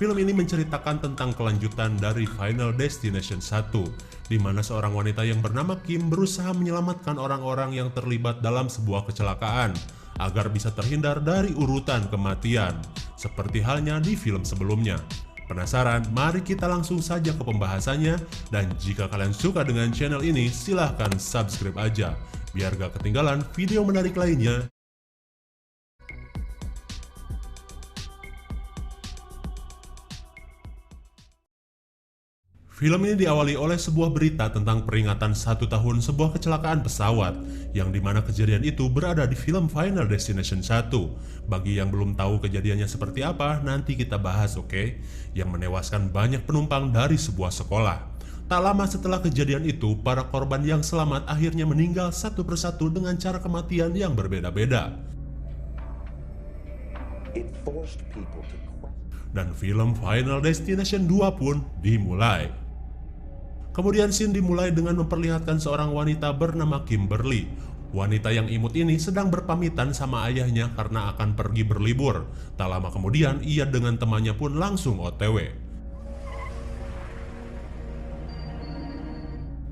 Film ini menceritakan tentang kelanjutan dari Final Destination 1, di mana seorang wanita yang bernama Kim berusaha menyelamatkan orang-orang yang terlibat dalam sebuah kecelakaan agar bisa terhindar dari urutan kematian, seperti halnya di film sebelumnya. Penasaran? Mari kita langsung saja ke pembahasannya, dan jika kalian suka dengan channel ini, silahkan subscribe aja, biar gak ketinggalan video menarik lainnya. Film ini diawali oleh sebuah berita tentang peringatan 1 tahun sebuah kecelakaan pesawat, yang dimana kejadian itu berada di film Final Destination 1. Bagi yang belum tahu kejadiannya seperti apa, nanti kita bahas, oke? Yang menewaskan banyak penumpang dari sebuah sekolah. Tak lama setelah kejadian itu, para korban yang selamat akhirnya meninggal satu persatu dengan cara kematian yang berbeda-beda. Dan film Final Destination 2 pun dimulai. Kemudian scene dimulai dengan memperlihatkan seorang wanita bernama Kimberly. Wanita yang imut ini sedang berpamitan sama ayahnya karena akan pergi berlibur. Tak lama kemudian ia dengan temannya pun langsung OTW.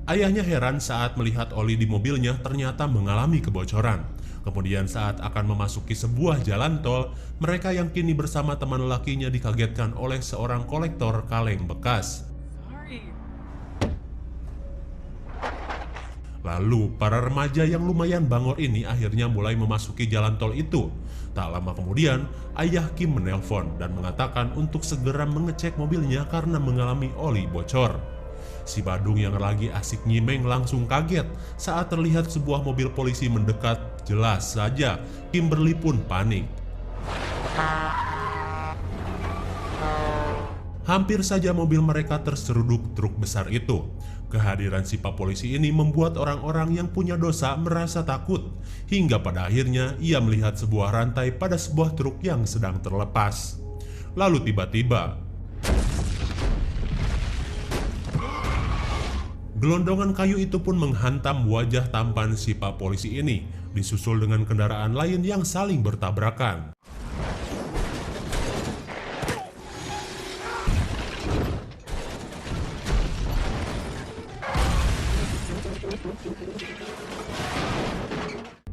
Ayahnya heran saat melihat oli di mobilnya ternyata mengalami kebocoran. Kemudian saat akan memasuki sebuah jalan tol, mereka yang kini bersama teman lelakinya dikagetkan oleh seorang kolektor kaleng bekas. Lalu, para remaja yang lumayan bangor ini akhirnya mulai memasuki jalan tol itu. Tak lama kemudian, ayah Kim menelpon dan mengatakan untuk segera mengecek mobilnya karena mengalami oli bocor. Si badung yang lagi asik nyimeng langsung kaget saat terlihat sebuah mobil polisi mendekat. Jelas saja, Kimberly pun panik. Hampir saja mobil mereka terseruduk truk besar itu. Kehadiran si Pak Polisi ini membuat orang-orang yang punya dosa merasa takut. Hingga pada akhirnya ia melihat sebuah rantai pada sebuah truk yang sedang terlepas. Lalu tiba-tiba, gelondongan kayu itu pun menghantam wajah tampan si Pak Polisi ini, disusul dengan kendaraan lain yang saling bertabrakan.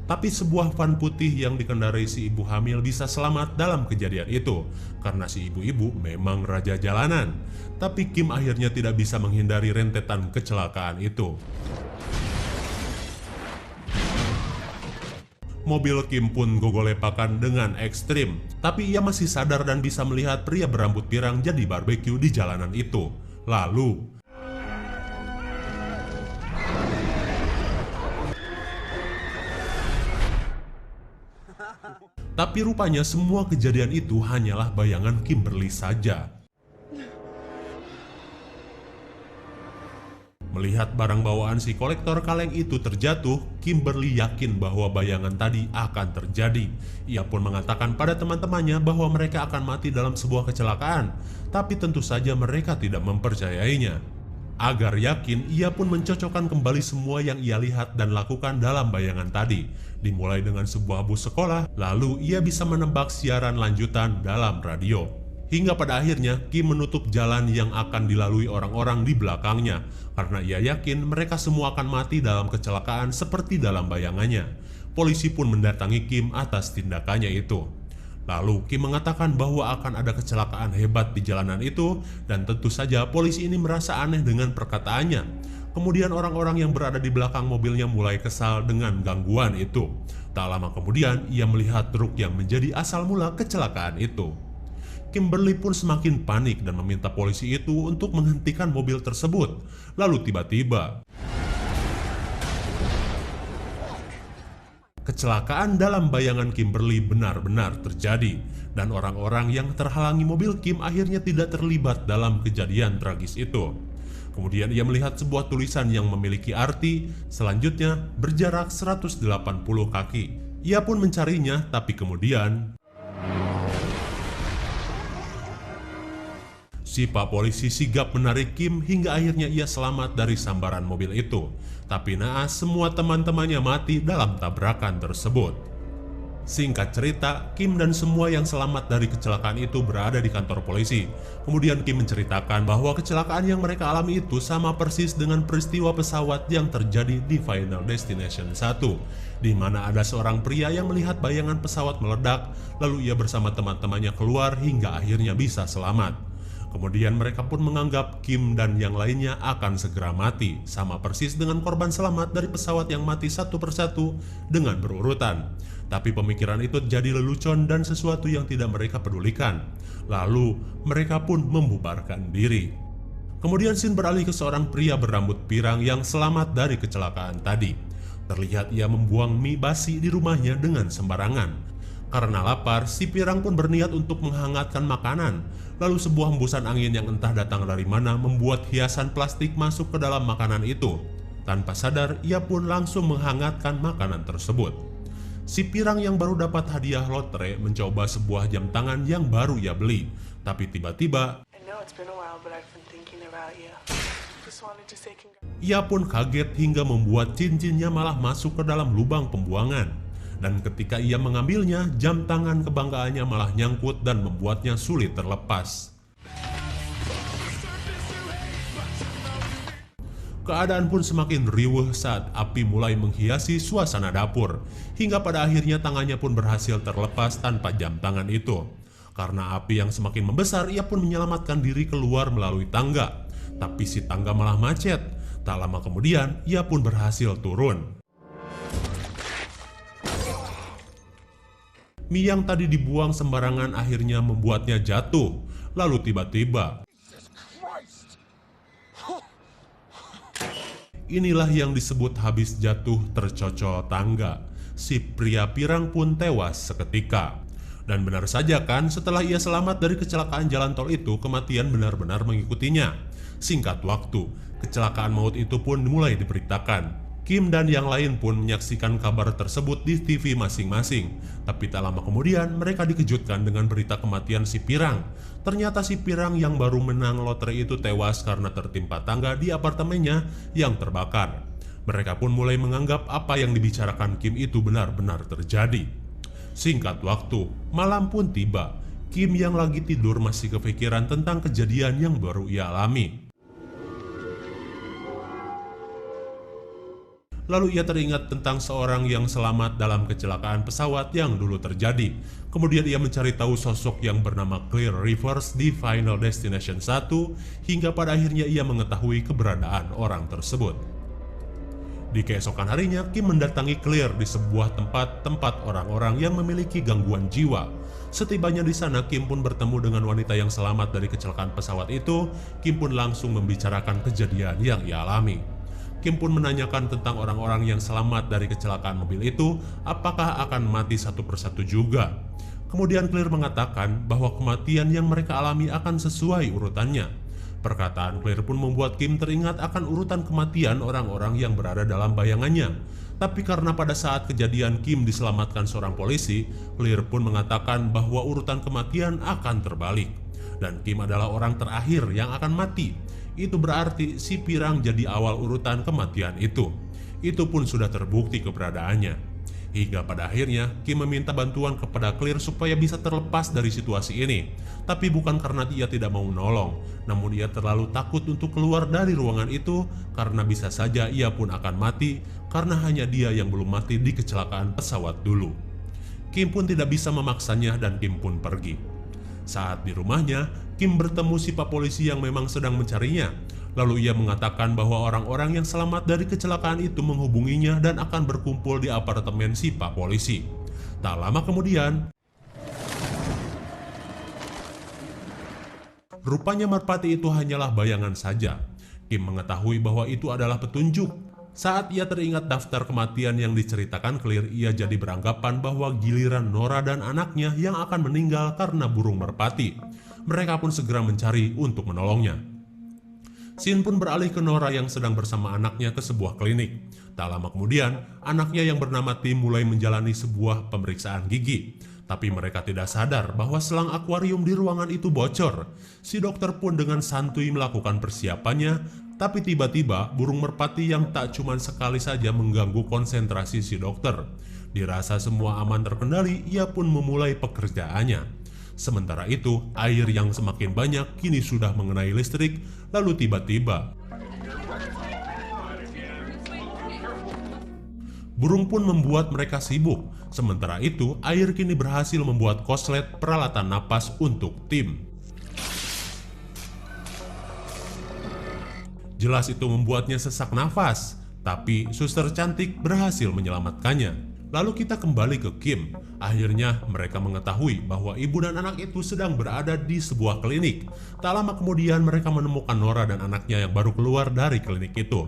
Tapi sebuah van putih yang dikendarai si ibu hamil bisa selamat dalam kejadian itu, karena si ibu-ibu memang raja jalanan. Tapi Kim akhirnya tidak bisa menghindari rentetan kecelakaan itu. Mobil Kim pun gogolepakan dengan ekstrim, tapi ia masih sadar dan bisa melihat pria berambut pirang jadi barbeque di jalanan itu. Lalu, tapi rupanya semua kejadian itu hanyalah bayangan Kimberly saja. Melihat barang bawaan si kolektor kaleng itu terjatuh, Kimberly yakin bahwa bayangan tadi akan terjadi. Ia pun mengatakan pada teman-temannya bahwa mereka akan mati dalam sebuah kecelakaan, tapi tentu saja mereka tidak mempercayainya. Agar yakin, ia pun mencocokkan kembali semua yang ia lihat dan lakukan dalam bayangan tadi. Dimulai dengan sebuah bus sekolah, lalu ia bisa menebak siaran lanjutan dalam radio. Hingga pada akhirnya, Kim menutup jalan yang akan dilalui orang-orang di belakangnya, karena ia yakin mereka semua akan mati dalam kecelakaan seperti dalam bayangannya. Polisi pun mendatangi Kim atas tindakannya itu. Lalu Kim mengatakan bahwa akan ada kecelakaan hebat di jalanan itu, dan tentu saja polisi ini merasa aneh dengan perkataannya. Kemudian orang-orang yang berada di belakang mobilnya mulai kesal dengan gangguan itu. Tak lama kemudian ia melihat truk yang menjadi asal mula kecelakaan itu. Kimberly pun semakin panik dan meminta polisi itu untuk menghentikan mobil tersebut. Lalu tiba-tiba, kecelakaan dalam bayangan Kimberly benar-benar terjadi, dan orang-orang yang terhalangi mobil Kim akhirnya tidak terlibat dalam kejadian tragis itu. Kemudian ia melihat sebuah tulisan yang memiliki arti selanjutnya berjarak 180 kaki. Ia pun mencarinya, tapi kemudian si Pak Polisi sigap menarik Kim hingga akhirnya ia selamat dari sambaran mobil itu. Tapi naas semua teman-temannya mati dalam tabrakan tersebut. Singkat cerita, Kim dan semua yang selamat dari kecelakaan itu berada di kantor polisi. Kemudian Kim menceritakan bahwa kecelakaan yang mereka alami itu sama persis dengan peristiwa pesawat yang terjadi di Final Destination 1, di mana ada seorang pria yang melihat bayangan pesawat meledak, lalu ia bersama teman-temannya keluar hingga akhirnya bisa selamat. Kemudian mereka pun menganggap Kim dan yang lainnya akan segera mati, sama persis dengan korban selamat dari pesawat yang mati satu persatu dengan berurutan. Tapi pemikiran itu jadi lelucon dan sesuatu yang tidak mereka pedulikan. Lalu mereka pun membubarkan diri. Kemudian scene beralih ke seorang pria berambut pirang yang selamat dari kecelakaan tadi. Terlihat ia membuang mie basi di rumahnya dengan sembarangan. Karena lapar, si pirang pun berniat untuk menghangatkan makanan. Lalu sebuah hembusan angin yang entah datang dari mana membuat hiasan plastik masuk ke dalam makanan itu. Tanpa sadar, ia pun langsung menghangatkan makanan tersebut. Si pirang yang baru dapat hadiah lotre mencoba sebuah jam tangan yang baru ia beli. Tapi tiba-tiba, ia pun kaget hingga membuat cincinnya malah masuk ke dalam lubang pembuangan. Dan ketika ia mengambilnya, jam tangan kebanggaannya malah nyangkut dan membuatnya sulit terlepas. Keadaan pun semakin riuh saat api mulai menghiasi suasana dapur, hingga pada akhirnya tangannya pun berhasil terlepas tanpa jam tangan itu. Karena api yang semakin membesar, ia pun menyelamatkan diri keluar melalui tangga. Tapi si tangga malah macet. Tak lama kemudian, ia pun berhasil turun. Mie yang tadi dibuang sembarangan akhirnya membuatnya jatuh. Lalu tiba-tiba, inilah yang disebut habis jatuh tercocol tangga. Si pria pirang pun tewas seketika. Dan benar saja kan, setelah ia selamat dari kecelakaan jalan tol itu, kematian benar-benar mengikutinya. Singkat waktu, kecelakaan maut itu pun mulai diberitakan. Kim dan yang lain pun menyaksikan kabar tersebut di TV masing-masing. Tapi tak lama kemudian mereka dikejutkan dengan berita kematian si pirang. Ternyata si pirang yang baru menang lotre itu tewas karena tertimpa tangga di apartemennya yang terbakar. Mereka pun mulai menganggap apa yang dibicarakan Kim itu benar-benar terjadi. Singkat waktu, malam pun tiba. Kim yang lagi tidur masih kepikiran tentang kejadian yang baru ia alami. Lalu ia teringat tentang seorang yang selamat dalam kecelakaan pesawat yang dulu terjadi. Kemudian ia mencari tahu sosok yang bernama Clear Rivers di Final Destination 1, hingga pada akhirnya ia mengetahui keberadaan orang tersebut. Di keesokan harinya, Kim mendatangi Clear di sebuah tempat orang-orang yang memiliki gangguan jiwa. Setibanya di sana, Kim pun bertemu dengan wanita yang selamat dari kecelakaan pesawat itu. Kim pun langsung membicarakan kejadian yang ia alami. Kim pun menanyakan tentang orang-orang yang selamat dari kecelakaan mobil itu, apakah akan mati satu persatu juga. Kemudian Clear mengatakan bahwa kematian yang mereka alami akan sesuai urutannya. Perkataan Clear pun membuat Kim teringat akan urutan kematian orang-orang yang berada dalam bayangannya. Tapi karena pada saat kejadian Kim diselamatkan seorang polisi, Clear pun mengatakan bahwa urutan kematian akan terbalik. Dan Kim adalah orang terakhir yang akan mati. Itu berarti si pirang jadi awal urutan kematian itu. Itu pun sudah terbukti keberadaannya. Hingga pada akhirnya Kim meminta bantuan kepada Clear supaya bisa terlepas dari situasi ini. Tapi bukan karena ia tidak mau menolong, namun ia terlalu takut untuk keluar dari ruangan itu karena bisa saja ia pun akan mati karena hanya dia yang belum mati di kecelakaan pesawat dulu. Kim pun tidak bisa memaksanya dan Kim pun pergi. Saat di rumahnya, Kim bertemu si pak polisi yang memang sedang mencarinya. Lalu ia mengatakan bahwa orang-orang yang selamat dari kecelakaan itu menghubunginya dan akan berkumpul di apartemen si pak polisi. Tak lama kemudian, rupanya merpati itu hanyalah bayangan saja. Kim mengetahui bahwa itu adalah petunjuk. Saat ia teringat daftar kematian yang diceritakan Clear, ia jadi beranggapan bahwa giliran Nora dan anaknya yang akan meninggal karena burung merpati. Mereka pun segera mencari untuk menolongnya. Scene pun beralih ke Nora yang sedang bersama anaknya ke sebuah klinik. Tak lama kemudian, anaknya yang bernama Tim mulai menjalani sebuah pemeriksaan gigi. Tapi mereka tidak sadar bahwa selang akuarium di ruangan itu bocor. Si dokter pun dengan santuy melakukan persiapannya. Tapi tiba-tiba burung merpati yang tak cuma sekali saja mengganggu konsentrasi si dokter. Dirasa semua aman terkendali, ia pun memulai pekerjaannya. Sementara itu, air yang semakin banyak kini sudah mengenai listrik, lalu tiba-tiba burung pun membuat mereka sibuk. Sementara itu, air kini berhasil membuat konslet peralatan napas untuk tim. Jelas itu membuatnya sesak nafas, tapi suster cantik berhasil menyelamatkannya. Lalu kita kembali ke Kim. Akhirnya mereka mengetahui bahwa ibu dan anak itu sedang berada di sebuah klinik. Tak lama kemudian mereka menemukan Nora dan anaknya yang baru keluar dari klinik itu.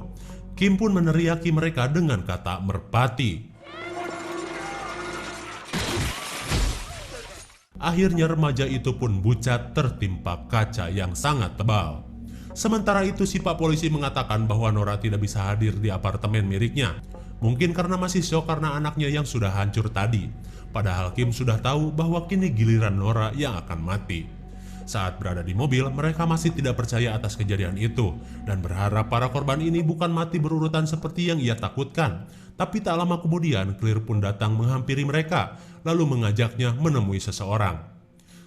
Kim pun meneriaki mereka dengan kata merpati. Akhirnya remaja itu pun bucat tertimpa kaca yang sangat tebal. Sementara itu si Pak Polisi mengatakan bahwa Nora tidak bisa hadir di apartemen miliknya. Mungkin karena masih syok karena anaknya yang sudah hancur tadi. Padahal Kim sudah tahu bahwa kini giliran Nora yang akan mati. Saat berada di mobil, mereka masih tidak percaya atas kejadian itu dan berharap para korban ini bukan mati berurutan seperti yang ia takutkan. Tapi tak lama kemudian, Clear pun datang menghampiri mereka, lalu mengajaknya menemui seseorang.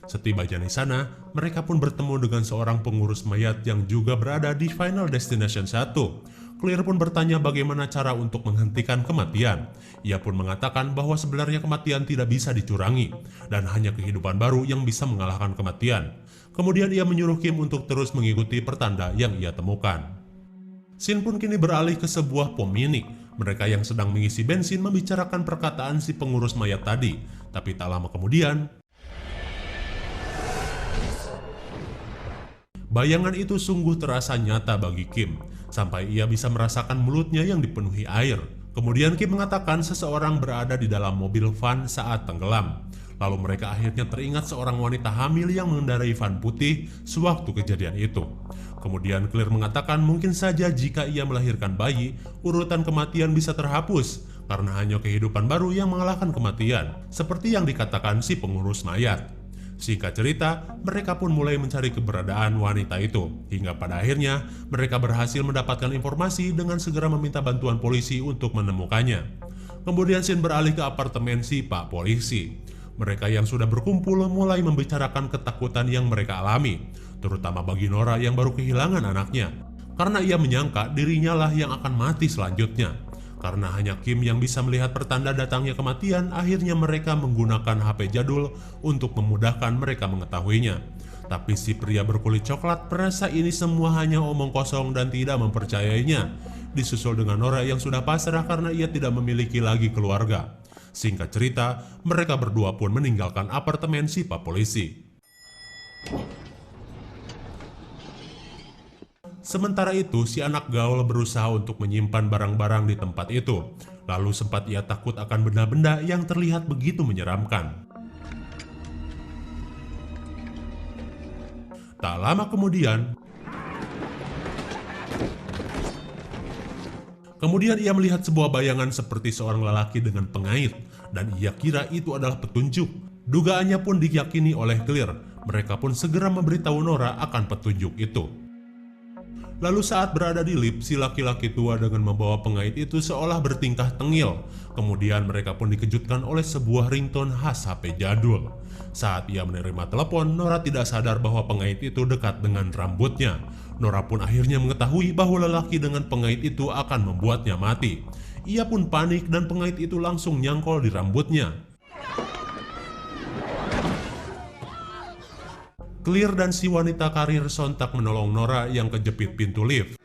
Setibanya di sana, mereka pun bertemu dengan seorang pengurus mayat yang juga berada di Final Destination 1. Clear pun bertanya bagaimana cara untuk menghentikan kematian. Ia pun mengatakan bahwa sebenarnya kematian tidak bisa dicurangi, dan hanya kehidupan baru yang bisa mengalahkan kematian. Kemudian ia menyuruh Kim untuk terus mengikuti pertanda yang ia temukan. Scene pun kini beralih ke sebuah pom mini. Mereka yang sedang mengisi bensin membicarakan perkataan si pengurus mayat tadi. Tapi tak lama kemudian, bayangan itu sungguh terasa nyata bagi Kim, sampai ia bisa merasakan mulutnya yang dipenuhi air. Kemudian Kim mengatakan seseorang berada di dalam mobil van saat tenggelam. Lalu mereka akhirnya teringat seorang wanita hamil yang mengendarai van putih sewaktu kejadian itu. Kemudian Clear mengatakan mungkin saja jika ia melahirkan bayi, urutan kematian bisa terhapus karena hanya kehidupan baru yang mengalahkan kematian, seperti yang dikatakan si pengurus mayat. Singkat cerita, mereka pun mulai mencari keberadaan wanita itu, hingga pada akhirnya mereka berhasil mendapatkan informasi dengan segera meminta bantuan polisi untuk menemukannya. Kemudian scene beralih ke apartemen si Pak Polisi. Mereka yang sudah berkumpul mulai membicarakan ketakutan yang mereka alami, terutama bagi Nora yang baru kehilangan anaknya, karena ia menyangka dirinya lah yang akan mati selanjutnya. Karena hanya Kim yang bisa melihat pertanda datangnya kematian, akhirnya mereka menggunakan HP jadul untuk memudahkan mereka mengetahuinya. Tapi si pria berkulit coklat merasa ini semua hanya omong kosong dan tidak mempercayainya. Disusul dengan Nora yang sudah pasrah karena ia tidak memiliki lagi keluarga. Singkat cerita, mereka berdua pun meninggalkan apartemen si Pak Polisi. Sementara itu, si anak gaul berusaha untuk menyimpan barang-barang di tempat itu. Lalu sempat ia takut akan benda-benda yang terlihat begitu menyeramkan. Tak lama kemudian ia melihat sebuah bayangan seperti seorang lelaki dengan pengait, dan ia kira itu adalah petunjuk. Dugaannya pun diyakini oleh Clear. Mereka pun segera memberitahu Nora akan petunjuk itu. Lalu saat berada di lift, si laki-laki tua dengan membawa pengait itu seolah bertingkah tengil. Kemudian mereka pun dikejutkan oleh sebuah ringtone khas HP jadul. Saat ia menerima telepon, Nora tidak sadar bahwa pengait itu dekat dengan rambutnya. Nora pun akhirnya mengetahui bahwa lelaki dengan pengait itu akan membuatnya mati. Ia pun panik dan pengait itu langsung nyangkol di rambutnya. Clear dan si wanita karir sontak menolong Nora yang kejepit pintu lift.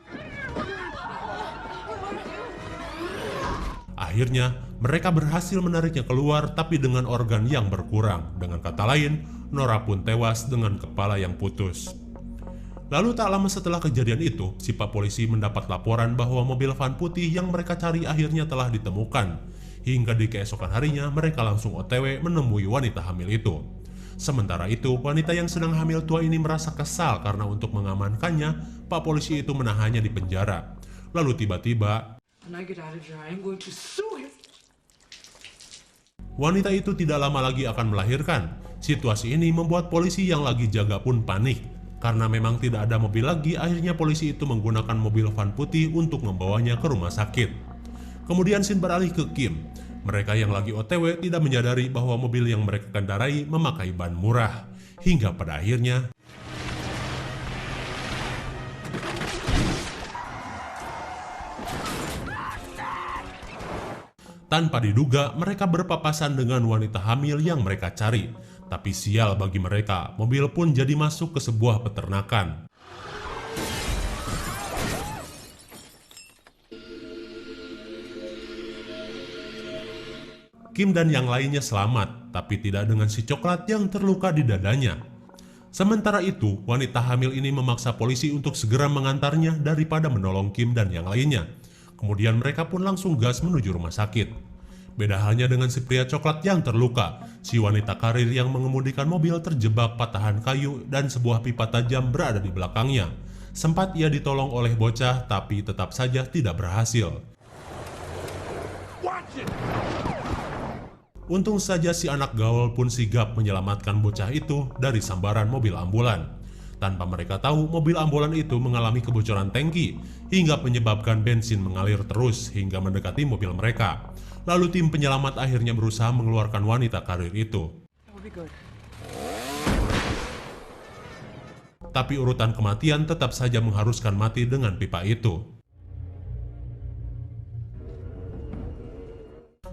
Akhirnya, mereka berhasil menariknya keluar tapi dengan organ yang berkurang. Dengan kata lain, Nora pun tewas dengan kepala yang putus. Lalu tak lama setelah kejadian itu, si Pak Polisi mendapat laporan bahwa mobil van putih yang mereka cari akhirnya telah ditemukan. Hingga di keesokan harinya, mereka langsung OTW menemui wanita hamil itu. Sementara itu, wanita yang sedang hamil tua ini merasa kesal karena untuk mengamankannya, Pak Polisi itu menahannya di penjara. Lalu tiba-tiba, wanita itu tidak lama lagi akan melahirkan. Situasi ini membuat polisi yang lagi jaga pun panik. Karena memang tidak ada mobil lagi, akhirnya polisi itu menggunakan mobil van putih untuk membawanya ke rumah sakit. Kemudian scene beralih ke Kim. Mereka yang lagi OTW tidak menyadari bahwa mobil yang mereka kendarai memakai ban murah. Hingga pada akhirnya tanpa diduga, mereka berpapasan dengan wanita hamil yang mereka cari. Tapi sial bagi mereka, mobil pun jadi masuk ke sebuah peternakan. Kim dan yang lainnya selamat, tapi tidak dengan si coklat yang terluka di dadanya. Sementara itu, wanita hamil ini memaksa polisi untuk segera mengantarnya daripada menolong Kim dan yang lainnya. Kemudian mereka pun langsung gas menuju rumah sakit. Beda halnya dengan si pria coklat yang terluka, si wanita karir yang mengemudikan mobil terjebak patahan kayu dan sebuah pipa tajam berada di belakangnya. Sempat ia ditolong oleh bocah, tapi tetap saja tidak berhasil. Untung saja si anak gaul pun sigap menyelamatkan bocah itu dari sambaran mobil ambulan. Tanpa mereka tahu, mobil ambulan itu mengalami kebocoran tangki hingga menyebabkan bensin mengalir terus hingga mendekati mobil mereka. Lalu tim penyelamat akhirnya berusaha mengeluarkan wanita karir itu. Tapi urutan kematian tetap saja mengharuskan mati dengan pipa itu.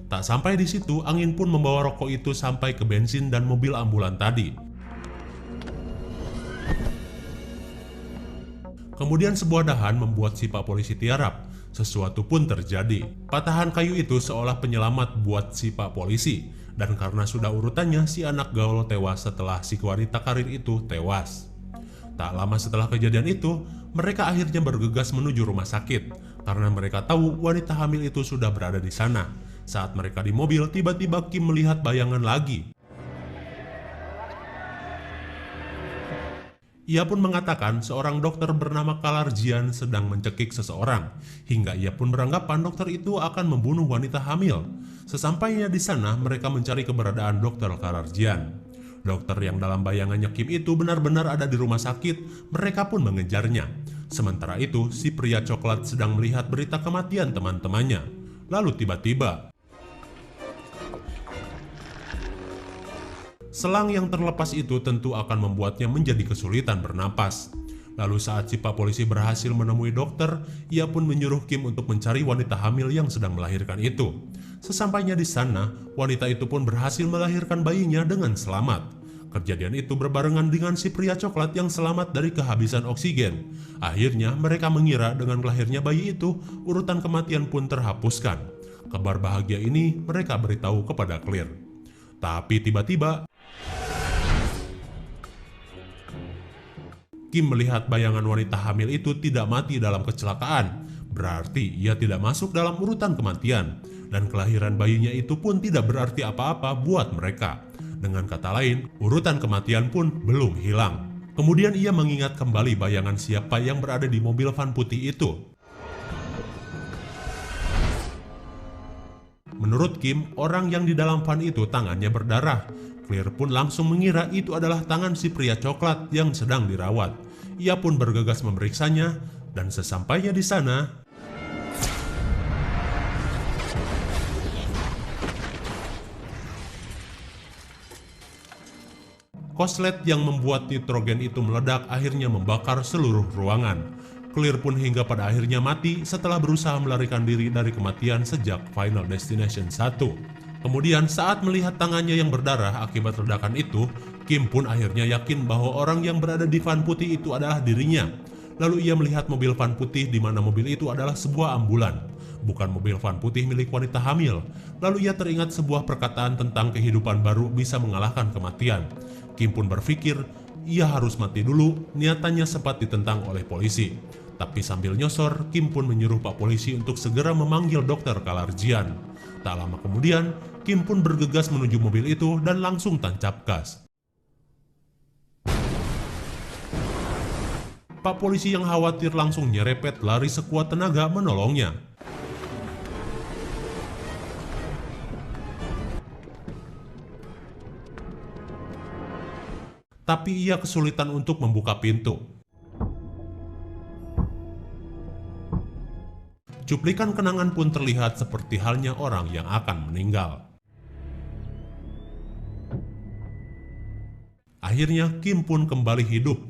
Tak sampai di situ, angin pun membawa rokok itu sampai ke bensin dan mobil ambulan tadi. Kemudian sebuah dahan membuat si Pak Polisi tiarap. Sesuatu pun terjadi. Patahan kayu itu seolah penyelamat buat si Pak Polisi. Dan karena sudah urutannya, si anak gaul tewas setelah si wanita karir itu tewas. Tak lama setelah kejadian itu, mereka akhirnya bergegas menuju rumah sakit. Karena mereka tahu wanita hamil itu sudah berada di sana. Saat mereka di mobil, tiba-tiba Kim melihat bayangan lagi. Ia pun mengatakan seorang dokter bernama Kalarjian sedang mencekik seseorang, hingga ia pun beranggapan dokter itu akan membunuh wanita hamil. Sesampainya di sana, mereka mencari keberadaan dokter Kalarjian. Dokter yang dalam bayangannya Kim itu benar-benar ada di rumah sakit, mereka pun mengejarnya. Sementara itu, si pria coklat sedang melihat berita kematian teman-temannya. Lalu tiba-tiba, selang yang terlepas itu tentu akan membuatnya menjadi kesulitan bernapas. Lalu saat si Pak Polisi berhasil menemui dokter, ia pun menyuruh Kim untuk mencari wanita hamil yang sedang melahirkan itu. Sesampainya di sana, wanita itu pun berhasil melahirkan bayinya dengan selamat. Kejadian itu berbarengan dengan si pria coklat yang selamat dari kehabisan oksigen. Akhirnya mereka mengira dengan lahirnya bayi itu, urutan kematian pun terhapuskan. Kabar bahagia ini mereka beritahu kepada Clear. Tapi tiba-tiba Kim melihat bayangan wanita hamil itu tidak mati dalam kecelakaan. Berarti ia tidak masuk dalam urutan kematian. Dan kelahiran bayinya itu pun tidak berarti apa-apa buat mereka. Dengan kata lain, urutan kematian pun belum hilang. Kemudian ia mengingat kembali bayangan siapa yang berada di mobil van putih itu. Menurut Kim, orang yang di dalam van itu tangannya berdarah. Clear pun langsung mengira itu adalah tangan si pria coklat yang sedang dirawat. Ia pun bergegas memeriksanya, dan sesampainya di sana, koslet yang membuat nitrogen itu meledak akhirnya membakar seluruh ruangan. Clear pun hingga pada akhirnya mati setelah berusaha melarikan diri dari kematian sejak Final Destination 1. Kemudian saat melihat tangannya yang berdarah akibat ledakan itu, Kim pun akhirnya yakin bahwa orang yang berada di van putih itu adalah dirinya. Lalu ia melihat mobil van putih di mana mobil itu adalah sebuah ambulan, bukan mobil van putih milik wanita hamil. Lalu ia teringat sebuah perkataan tentang kehidupan baru bisa mengalahkan kematian. Kim pun berpikir, ia harus mati dulu, niatannya sempat ditentang oleh polisi. Tapi sambil nyosor, Kim pun menyuruh Pak Polisi untuk segera memanggil dokter Kalarjian. Tak lama kemudian, Kim pun bergegas menuju mobil itu dan langsung tancap gas. Pak Polisi yang khawatir langsung nyerepet lari sekuat tenaga menolongnya. Tapi ia kesulitan untuk membuka pintu. Cuplikan kenangan pun terlihat seperti halnya orang yang akan meninggal. Akhirnya Kim pun kembali hidup.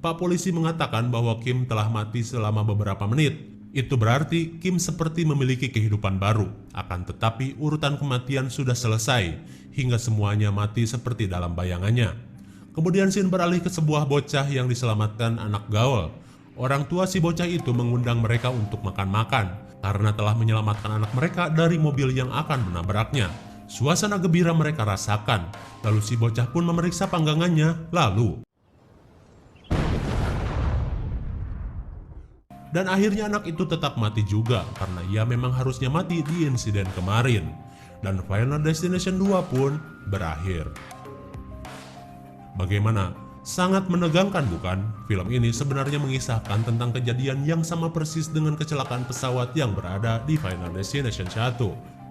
Pak polisi mengatakan bahwa Kim telah mati selama beberapa menit. Itu berarti Kim seperti memiliki kehidupan baru. Akan tetapi urutan kematian sudah selesai, hingga semuanya mati seperti dalam bayangannya. Kemudian scene beralih ke sebuah bocah yang diselamatkan anak gaul. Orang tua si bocah itu mengundang mereka untuk makan-makan, karena telah menyelamatkan anak mereka dari mobil yang akan menabraknya. Suasana gembira mereka rasakan, lalu si bocah pun memeriksa panggangannya, dan akhirnya anak itu tetap mati juga, karena ia memang harusnya mati di insiden kemarin. Dan Final Destination 2 pun berakhir. Bagaimana? Sangat menegangkan bukan? Film ini sebenarnya mengisahkan tentang kejadian yang sama persis dengan kecelakaan pesawat yang berada di Final Destination 1.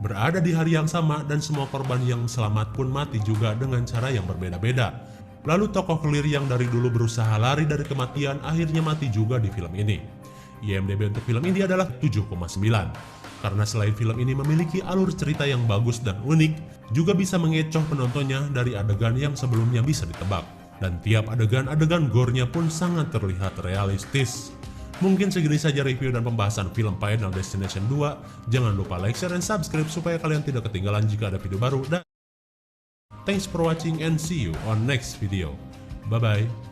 Berada di hari yang sama dan semua korban yang selamat pun mati juga dengan cara yang berbeda-beda. Lalu tokoh Clear yang dari dulu berusaha lari dari kematian akhirnya mati juga di film ini. IMDb untuk film ini adalah 7,9. Karena selain film ini memiliki alur cerita yang bagus dan unik, juga bisa mengecoh penontonnya dari adegan yang sebelumnya bisa ditebak. Dan tiap adegan gore-nya pun sangat terlihat realistis. Mungkin segini saja review dan pembahasan film Final Destination 2. Jangan lupa like, share, dan subscribe supaya kalian tidak ketinggalan jika ada video baru. Dan thanks for watching and see you on next video. Bye-bye.